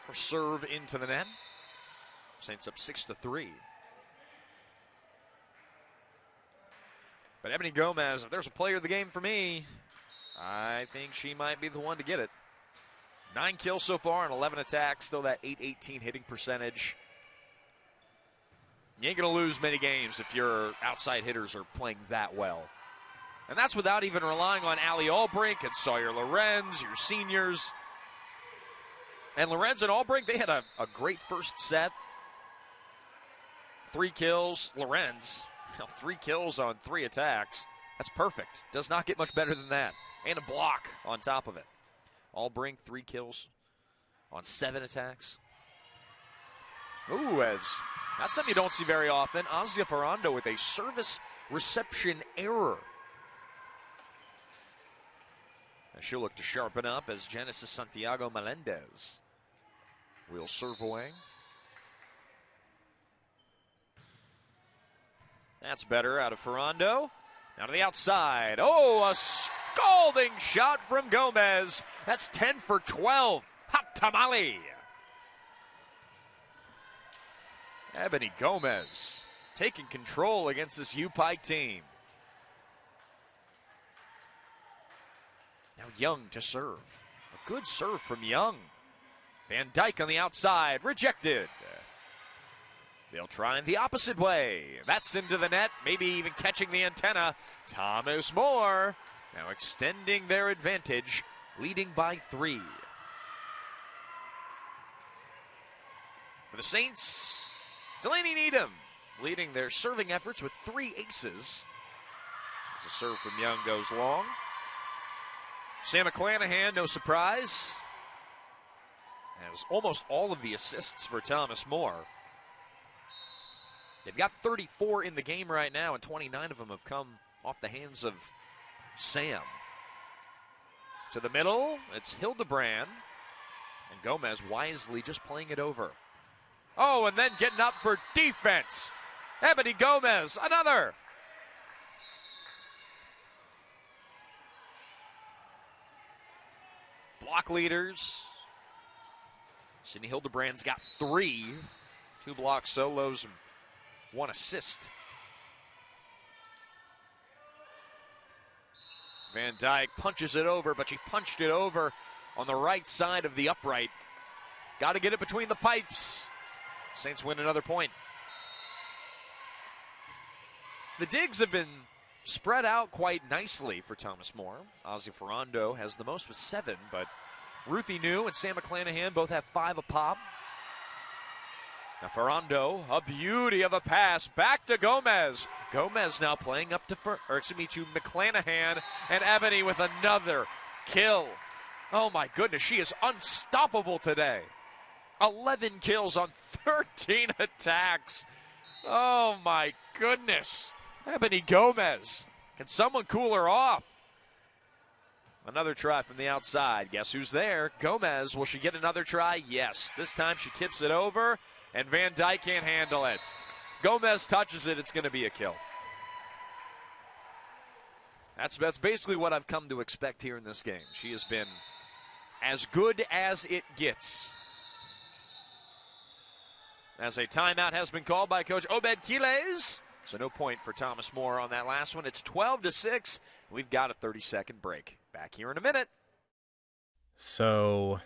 her serve into the net. Saints up 6-3. But Ebony Gomez, if there's a player of the game for me, I think she might be the one to get it. 9 kills so far and 11 attacks, still that .818 hitting percentage. You ain't going to lose many games if your outside hitters are playing that well. And that's without even relying on Allie Albrink and Sawyer Lorenz, your seniors. And Lorenz and Albrink, they had a great first set. 3 kills. Lorenz, 3 kills on 3 attacks. That's perfect. Does not get much better than that. And a block on top of it. Albrink, 3 kills on 7 attacks. Ooh, that's something you don't see very often. Asia Ferrando with a service reception error She'll look to sharpen up as Genesis Santiago Melendez will serve away. That's better out of Ferrando. Now to the outside. Oh, a scalding shot from Gomez. That's 10 for 12. Hot tamale. Ebony Gomez taking control against this U-Pike team. Now Young to serve. A good serve from Young. Van Dyke on the outside, rejected. They'll try in the opposite way. That's into the net, maybe even catching the antenna. Thomas More now extending their advantage, leading by 3. For the Saints, Delaney Needham leading their serving efforts with 3 aces. As the serve from Young goes long. Sam McClanahan, no surprise, has almost all of the assists for Thomas More. They've got 34 in the game right now, and 29 of them have come off the hands of Sam. To the middle, it's Hildebrand, and Gomez wisely just playing it over. Oh, and then getting up for defense. Ebony Gomez, another. Block leaders. Sydney Hildebrand's got 3. 2 block solos and 1 assist. Van Dyke punches it over, but she punched it over on the right side of the upright. Got to get it between the pipes. Saints win another point. The digs have been spread out quite nicely for Thomas More. Ozzy Ferrando has the most with 7, but Ruthie New and Sam McClanahan both have 5 apop. Now Ferrando, a beauty of a pass back to Gomez. Gomez now playing up to McClanahan, and Ebony with another kill. Oh my goodness, she is unstoppable today. 11 kills on 13 attacks. Oh my goodness. Ebony Gomez. Can someone cool her off? Another try from the outside. Guess who's there? Gomez. Will she get another try? Yes. This time she tips it over, and Van Dyke can't handle it. Gomez touches it. It's going to be a kill. That's basically what I've come to expect here in this game. She has been as good as it gets. As a timeout has been called by Coach Obed Quiles. So no point for Thomas More on that last one. It's 12-6. We've got a 30-second break. Back here in a minute. So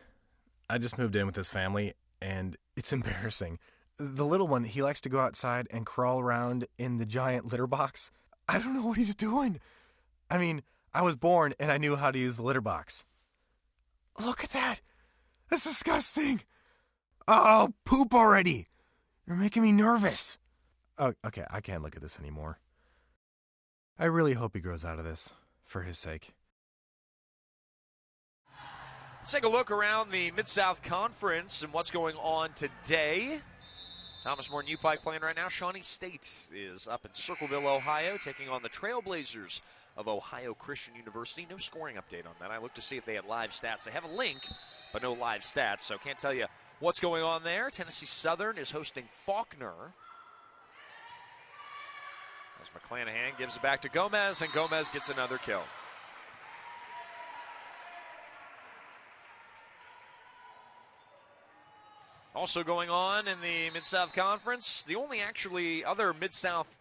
I just moved in with this family, and it's embarrassing. The little one, he likes to go outside and crawl around in the giant litter box. I don't know what he's doing. I mean, I was born, and I knew how to use the litter box. Look at that. That's disgusting. Oh, poop already. You're making me nervous. Oh, okay, I can't look at this anymore. I really hope he grows out of this, for his sake. Let's take a look around the Mid-South Conference and what's going on today. Thomas More and U-Pike playing right now. Shawnee State is up in Circleville, Ohio, taking on the Trailblazers of Ohio Christian University. No scoring update on that. I looked to see if they had live stats. They have a link, but no live stats, so can't tell you what's going on there. Tennessee Southern is hosting Faulkner. As McClanahan gives it back to Gomez, and Gomez gets another kill. Also going on in the Mid-South Conference, the only actually other Mid-South,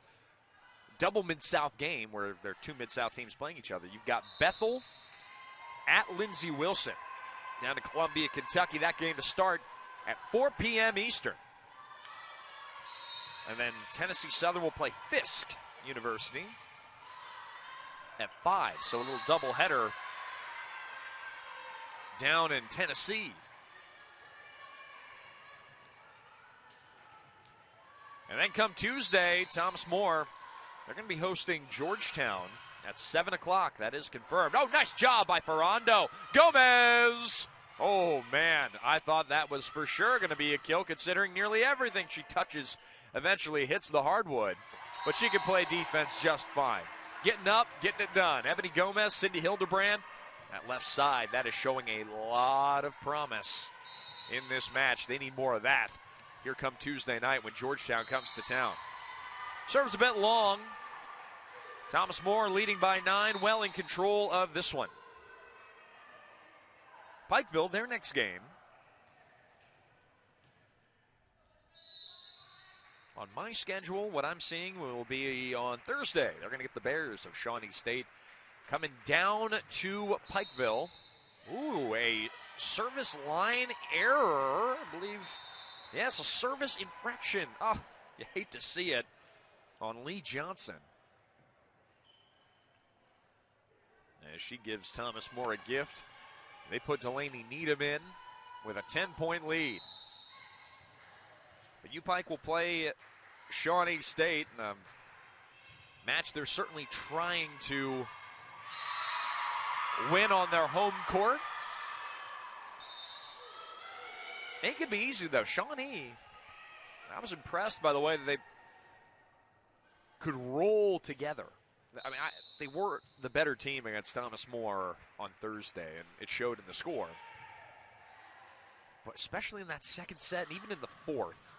double Mid-South game where there are 2 Mid-South teams playing each other. You've got Bethel at Lindsey Wilson down to Columbia, Kentucky. That game to start at 4 p.m. Eastern. And then Tennessee Southern will play Fisk University at 5. So a little doubleheader down in Tennessee. And then come Tuesday, Thomas More, they're going to be hosting Georgetown at 7 o'clock. That is confirmed. Oh, nice job by Ferrando. Gomez! Oh, man, I thought that was for sure going to be a kill, considering nearly everything she touches eventually hits the hardwood. But she can play defense just fine. Getting up, getting it done. Ebony Gomez, Cindy Hildebrand, That left side, that is showing a lot of promise in this match. They need more of that. Here come Tuesday night when Georgetown comes to town. Serves a bit long. Thomas More leading by 9, well in control of this one. Pikeville, their next game. On my schedule, what I'm seeing will be on Thursday. They're going to get the Bears of Shawnee State coming down to Pikeville. Ooh, a service line error, I believe. Yes, a service infraction. Oh, you hate to see it on Lee Johnson. As she gives Thomas More a gift, they put Delaney Needham in with a 10-point lead. But UPike will play Shawnee State in a match they're certainly trying to win on their home court. Ain't gonna be easy though. Shawnee, I was impressed by the way that they could roll together. I mean, they were the better team against Thomas More on Thursday, and it showed in the score. But especially in that second set, and even in the fourth,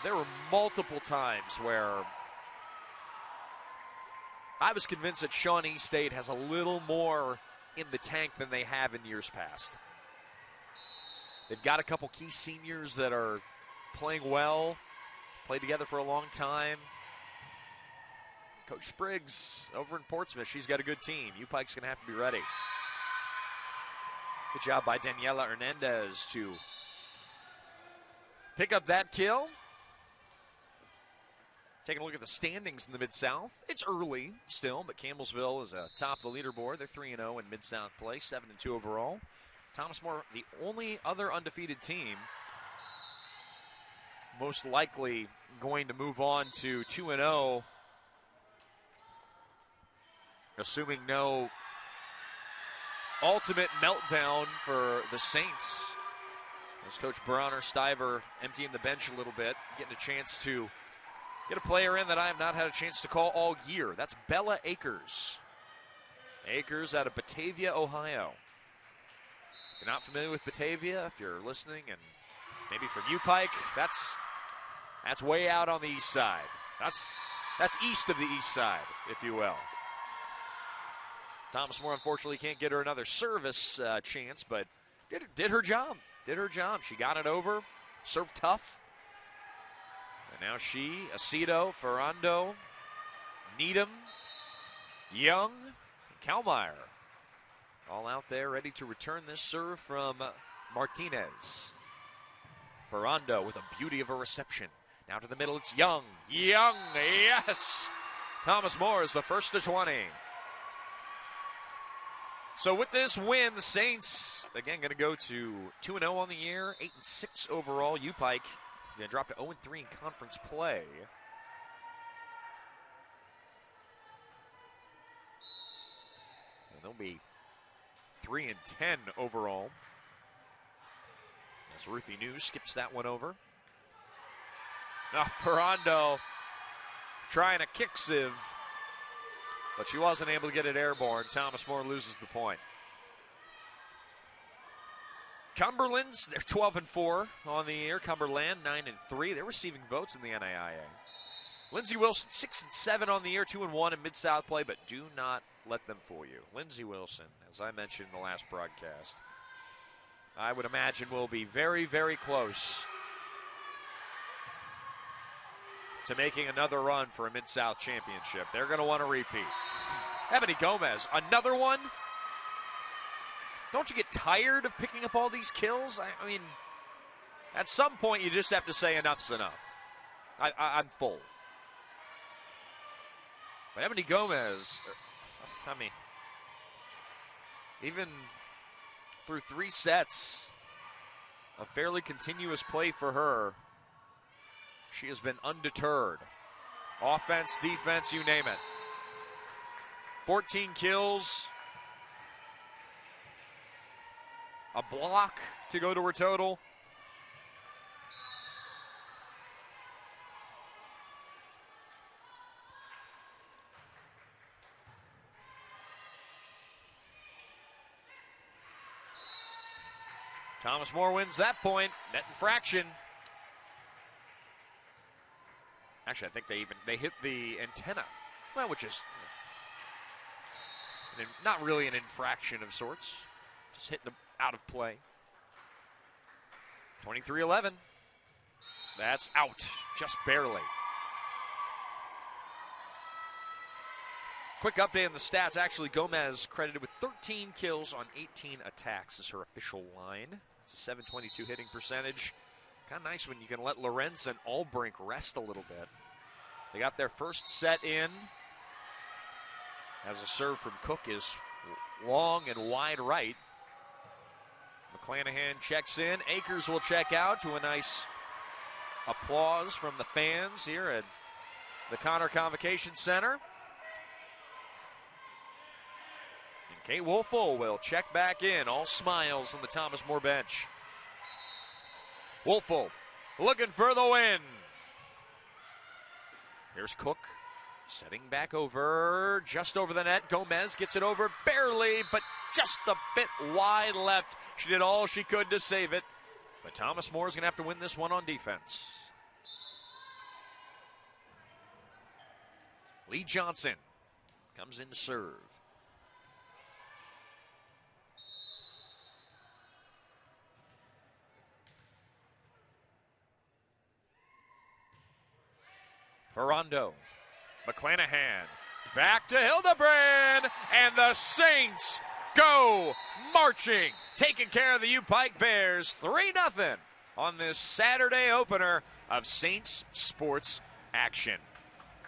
there were multiple times where I was convinced that Shawnee State has a little more in the tank than they have in years past. They've got a couple key seniors that are playing well, played together for a long time. Coach Spriggs over in Portsmouth, she's got a good team. UPike's going to have to be ready. Good job by Daniela Hernandez to pick up that kill. Taking a look at the standings in the Mid-South. It's early still, but Campbellsville is atop the leaderboard. They're 3-0 in Mid-South play, 7-2 overall. Thomas More, the only other undefeated team, most likely going to move on to 2-0, assuming no ultimate meltdown for the Saints. As Coach Bronner Stiver emptying the bench a little bit, getting a chance to get a player in that I have not had a chance to call all year. That's Bella Akers. Akers out of Batavia, Ohio. If you're not familiar with Batavia, if you're listening, and maybe from UPike, that's way out on the east side. That's east of the east side, if you will. Thomas More, unfortunately, can't get her another service chance, but did her job. Did her job. She got it over, served tough. And now she, Aceto, Ferrando, Needham, Young, Kalmeyer, all out there ready to return this serve from Martinez. Ferrando with a beauty of a reception. Now to the middle, it's Young. Young, yes! Thomas More is the first to 20. So with this win, the Saints, again, going to go to 2-0 on the year, 8-6 overall. UPike going to drop to 0-3 in conference play. And they'll be 3-10 overall. As Ruthie New skips that one over. Now Ferrando trying a kick sieve, but she wasn't able to get it airborne. Thomas More loses the point. Cumberland's, they're 12-4 on the year. Cumberland, 9-3. They're receiving votes in the NAIA. Lindsey Wilson, 6-7 on the year, 2-1 in Mid-South play, but do not let them fool you. Lindsey Wilson, as I mentioned in the last broadcast, I would imagine will be very, very close to making another run for a Mid-South championship. They're going to want to repeat. Ebony Gomez, another one? Don't you get tired of picking up all these kills? I mean, at some point you just have to say enough's enough. I'm full. But Ebony Gomez, I mean, even through 3 sets of fairly continuous play for her, she has been undeterred. Offense, defense, you name it. 14 kills. A block to go to her total. Thomas More wins that point. Net infraction. Actually, I think they hit the antenna, well, which is not really an infraction of sorts. Just hitting them out of play. 23-11. That's out, just barely. Quick update on the stats. Actually, Gomez credited with 13 kills on 18 attacks is her official line. It's a 722 hitting percentage. Kind of nice when you can let Lorenz and Albrink rest a little bit. They got their first set in. As a serve from Cook is long and wide right. McClanahan checks in. Akers will check out to a nice applause from the fans here at the Connor Convocation Center. And Kate Wolfel will check back in. All smiles on the Thomas More bench. Wolfel looking for the win. Here's Cook setting back over, just over the net. Gomez gets it over barely, but just a bit wide left. She did all she could to save it. But Thomas More is going to have to win this one on defense. Lee Johnson comes in to serve. Ferrando, McClanahan, back to Hildebrand, and the Saints go marching, taking care of the U-Pike Bears 3-0 on this Saturday opener of Saints sports action.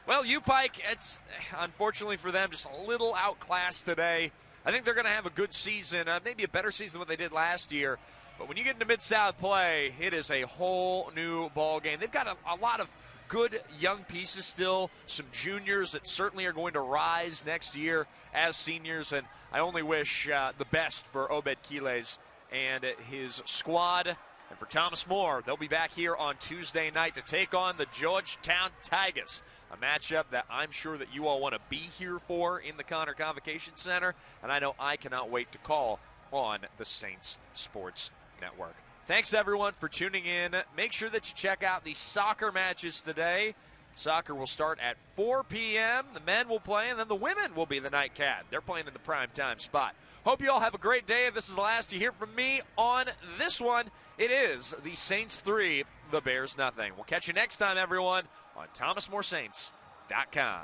Well, U-Pike, it's unfortunately for them just a little outclassed today. I think they're going to have a good season, maybe a better season than what they did last year. But when you get into Mid-South play, it is a whole new ball game. They've got a lot of good young pieces still, some juniors that certainly are going to rise next year as seniors, and I only wish the best for Obed Quiles and his squad. And for Thomas More, they'll be back here on Tuesday night to take on the Georgetown Tigers, a matchup that I'm sure that you all want to be here for in the Connor Convocation Center, and I know I cannot wait to call on the Saints Sports Network. Thanks, everyone, for tuning in. Make sure that you check out the soccer matches today. Soccer will start at 4 p.m. The men will play, and then the women will be the nightcap. They're playing in the prime time spot. Hope you all have a great day. If this is the last you hear from me on this one, it is the Saints 3, the Bears nothing. We'll catch you next time, everyone, on ThomasMoreSaints.com.